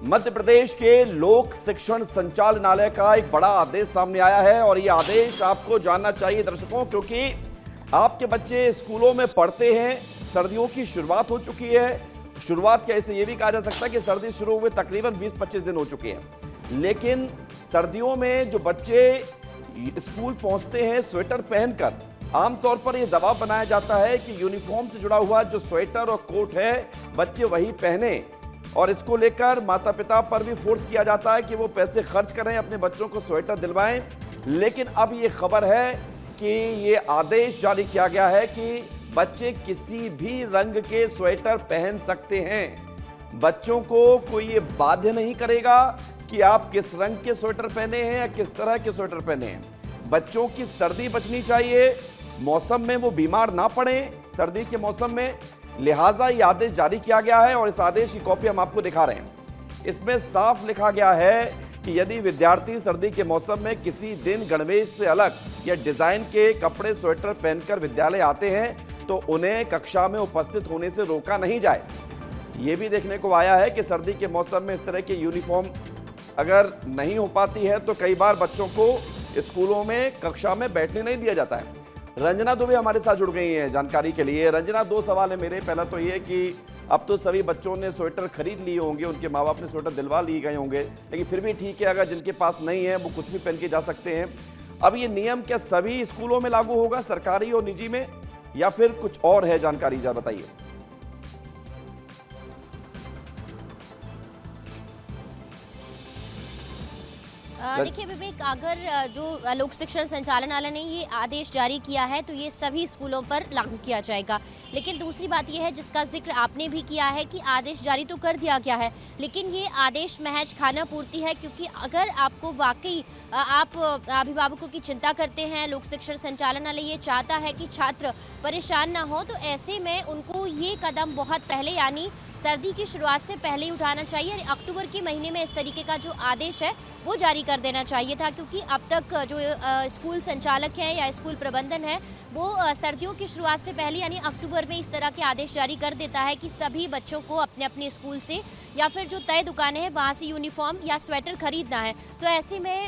मध्य प्रदेश के लोक शिक्षण संचालनालय का एक बड़ा आदेश सामने आया है और यह आदेश आपको जानना चाहिए दर्शकों, क्योंकि आपके बच्चे स्कूलों में पढ़ते हैं। सर्दियों की शुरुआत हो चुकी है। शुरुआत क्या, इसे यह भी कहा जा सकता है कि सर्दी शुरू हुए तकरीबन 20-25 दिन हो चुके हैं, लेकिन सर्दियों में जो बच्चे स्कूल पहुंचते हैं स्वेटर पहनकर, आमतौर पर यह दबाव बनाया जाता है कि यूनिफॉर्म से जुड़ा हुआ जो स्वेटर और कोट है बच्चे वही पहने, और इसको लेकर माता पिता पर भी फोर्स किया जाता है कि वो पैसे खर्च करें, अपने बच्चों को स्वेटर दिलवाएं। लेकिन अब ये खबर है कि ये आदेश जारी किया गया है कि बच्चे किसी भी रंग के स्वेटर पहन सकते हैं। बच्चों को कोई ये बाध्य नहीं करेगा कि आप किस रंग के स्वेटर पहने हैं या किस तरह के स्वेटर पहने हैं। बच्चों की सर्दी बचनी चाहिए, मौसम में वो बीमार ना पड़े सर्दी के मौसम में, लिहाजा ये आदेश जारी किया गया है। और इस आदेश की कॉपी हम आपको दिखा रहे हैं। इसमें साफ लिखा गया है कि यदि विद्यार्थी सर्दी के मौसम में किसी दिन गणवेश से अलग या डिजाइन के कपड़े स्वेटर पहनकर विद्यालय आते हैं तो उन्हें कक्षा में उपस्थित होने से रोका नहीं जाए। ये भी देखने को आया है कि सर्दी के मौसम में इस तरह की यूनिफॉर्म अगर नहीं हो पाती है तो कई बार बच्चों को स्कूलों में कक्षा में बैठने नहीं दिया जाता है। रंजना दुबे हमारे साथ जुड़ गई हैं जानकारी के लिए। रंजना, दो सवाल है मेरे। पहला तो ये कि अब तो सभी बच्चों ने स्वेटर खरीद लिए होंगे, उनके माँ बाप ने स्वेटर दिलवा लिए गए होंगे, लेकिन फिर भी ठीक है, अगर जिनके पास नहीं है वो कुछ भी पहन के जा सकते हैं। अब ये नियम क्या सभी स्कूलों में लागू होगा, सरकारी और निजी में, या फिर कुछ और है? जानकारी जरा बताइए। देखिए विवेक, अगर जो लोक शिक्षण संचालनालय ने ये आदेश जारी किया है तो ये सभी स्कूलों पर लागू किया जाएगा। लेकिन दूसरी बात ये है जिसका जिक्र आपने भी किया है कि आदेश जारी तो कर दिया गया है, लेकिन ये आदेश महज खाना पूर्ति है, क्योंकि अगर आपको वाकई आप अभिभावकों की चिंता करते हैं, लोक शिक्षण संचालनालय ये चाहता है कि छात्र परेशान ना हो, तो ऐसे में उनको ये कदम बहुत पहले यानी सर्दी की शुरुआत से पहले ही उठाना चाहिए। अक्टूबर के महीने में इस तरीके का जो आदेश है वो जारी कर देना चाहिए था, क्योंकि अब तक जो स्कूल संचालक हैं या स्कूल प्रबंधन है वो सर्दियों की शुरुआत से पहले यानी अक्टूबर में इस तरह के आदेश जारी कर देता है कि सभी बच्चों को अपने अपने स्कूल से या फिर जो तय दुकानें हैं वहाँ से यूनिफॉर्म या स्वेटर खरीदना है। तो ऐसे में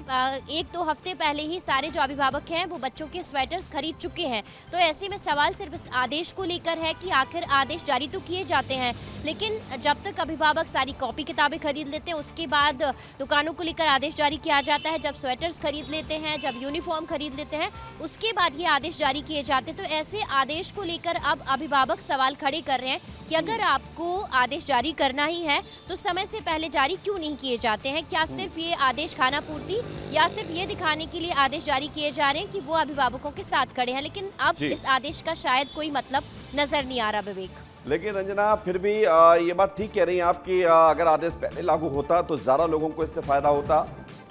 1-2 हफ्ते पहले ही सारे जो अभिभावक हैं वो बच्चों के स्वेटर्स खरीद चुके हैं। तो ऐसे में सवाल सिर्फ इस आदेश को लेकर है कि आखिर आदेश जारी तो किए जाते हैं, लेकिन जब तक अभिभावक सारी कॉपी किताबें खरीद लेते हैं उसके बाद दुकानों को लेकर आदेश जारी किया जाता है। जब स्वेटर्स खरीद लेते हैं, जब यूनिफॉर्म खरीद लेते हैं, उसके बाद ये आदेश जारी किए जाते हैं। तो ऐसे आदेश को लेकर अब अभिभावक सवाल खड़े कर रहे हैं कि अगर आपको आदेश जारी करना ही है तो समय से पहले जारी क्यों नहीं किए जाते हैं? क्या सिर्फ ये आदेश खाना पूर्ति या सिर्फ ये दिखाने के लिए आदेश जारी किए जा रहे हैं कि वो अभिभावकों के साथ खड़े हैं? लेकिन अब इस आदेश का शायद कोई मतलब नजर नहीं आ रहा विवेक। लेकिन रंजना, फिर भी ये बात ठीक कह रही हैं आप कि अगर आदेश पहले लागू होता तो ज़्यादा लोगों को इससे फ़ायदा होता।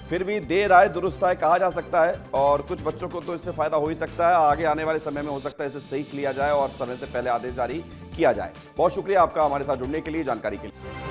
फिर भी देर आए दुरुस्त आए कहा जा सकता है, और कुछ बच्चों को तो इससे फ़ायदा हो ही सकता है। आगे आने वाले समय में हो सकता है इसे सीख लिया जाए और समय से पहले आदेश जारी किया जाए। बहुत शुक्रिया आपका हमारे साथ जुड़ने के लिए, जानकारी के लिए।